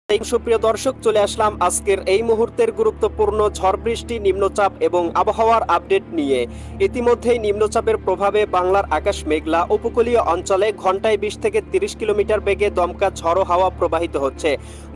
সুপ্রিয় দর্শক, চলে আসলাম আজকের এই মুহূর্তের গুরুত্বপূর্ণ ঝড় বৃষ্টি, নিম্নচাপ এবং আবহাওয়ার আপডেট নিয়ে। ইতিমধ্যেই নিম্নচাপের প্রভাবে বাংলার আকাশ মেঘলা, উপকূলীয় অঞ্চলে ঘন্টায় 20 থেকে 30 কিলোমিটার বেগে দমকা ঝড়ো হাওয়া প্রবাহিত হচ্ছে।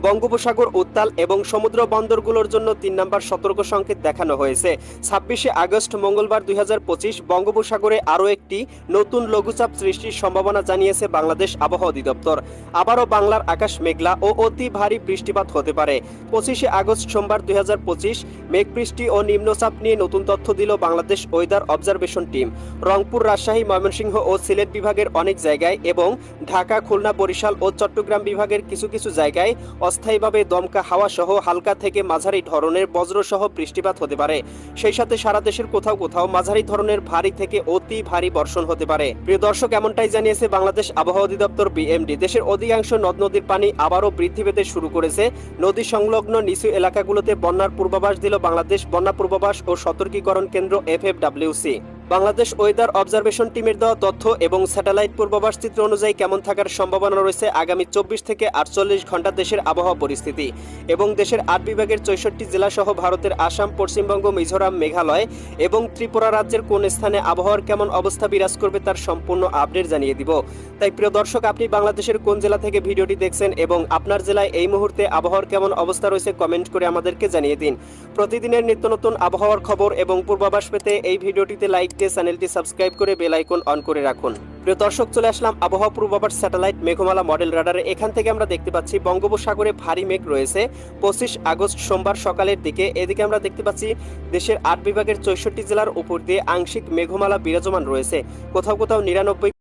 বঙ্গোপসাগর উত্তাল এবং সমুদ্র বন্দরগুলোর জন্য 3 নম্বর সতর্ক সংকেত দেখানো হয়েছে। 26শে আগস্ট মঙ্গলবার 2025 বঙ্গোপসাগরে আরও একটি নতুন লঘুচাপ সৃষ্টির সম্ভাবনা জানিয়েছে বাংলাদেশ আবহাওয়া অধিদপ্তর। আবারও বাংলার আকাশ মেঘলা ও অতি ভারী বৃষ্টিপাত হতে পারে। 25শে আগস্ট সোমবার 2025 মেঘ বৃষ্টি ও নিম্নচাপ নিয়ে নতুন তথ্য দিল Bangladesh weather observation team. Rangpur, Rajshahi, Mymensingh ও সিলেট বিভাগের অনেক জায়গায় এবং ঢাকা, খুলনা, বরিশাল ও চট্টগ্রাম বিভাগের কিছু কিছু জায়গায় অস্থায়ীভাবে দমকা হাওয়া সহ হালকা থেকে মাঝারি ধরনের বজ্রসহ বৃষ্টিপাত হতে পারে। সেই সাথে সারা দেশের কোথাও কোথাও মাঝারি ধরনের ভারী থেকে অতি ভারী বর্ষণ হতে পারে। প্রিয় দর্শক, এমনটাই জানিয়েছে বাংলাদেশ আবহাওয়া অধিদপ্তর বিএমডি। দেশের অধিকাংশ নদ নদীর পানি আবারও বৃদ্ধি পেতে শুরু করেছে। নদী সংলগ্ন নিচু এলাকাগুলোতে বন্যার পূর্বাভাস দিল বাংলাদেশ বন্যা পূর্বাভাস ও সতর্কীকরণ কেন্দ্র এফএফডব্লিউসি। বাংলাদেশ ওয়েদার অবজারভেশন টিমের দেওয়া তথ্য এবং স্যাটেলাইট পূর্বাভাস চিত্র অনুযায়ী কেমন থাকার সম্ভাবনা রয়েছে আগামী 24 থেকে 48 ঘন্টা দেশের আবহাওয়া পরিস্থিতি এবং দেশের 8 বিভাগের 64 জেলা সহ ভারতের আসাম, পশ্চিমবঙ্গ, মিজোরাম, মেঘালয় এবং ত্রিপুরা রাজ্যের কোন স্থানে আবহাওয়ার কেমন অবস্থা বিরাজ করবে তার সম্পূর্ণ আপডেট জানিয়ে দিব। তাই প্রিয় দর্শক, আপনি বাংলাদেশের কোন জেলা থেকে ভিডিওটি দেখছেন এবং আপনার জেলায় এই মুহূর্তে আবহাওয়ার কেমন অবস্থা রয়েছে কমেন্ট করে আমাদেরকে জানিয়ে দিন। প্রতিদিনের নিত্য নতুন আবহাওয়ার খবর এবং পূর্বাভাস পেতে এই ভিডিওটিতে লাইক দিয়ে চ্যানেলটি সাবস্ক্রাইব করে বেল আইকন অন করে রাখুন। প্রিয় দর্শক, চলে আসলাম আবহাওয়া পূর্বাভাস স্যাটেলাইট মেঘমালা মডেল রাডারে। এখান থেকে আমরা দেখতে পাচ্ছি বঙ্গোপসাগরে ভারী মেঘ রয়েছে 25 আগস্ট সোমবার সকালের দিকে। এদিকে আমরা দেখতে পাচ্ছি দেশের 8 বিভাগের 64 জেলার উপর দিয়ে আংশিক মেঘমালা বিরাজমান রয়েছে। কোথাও কোথাও 99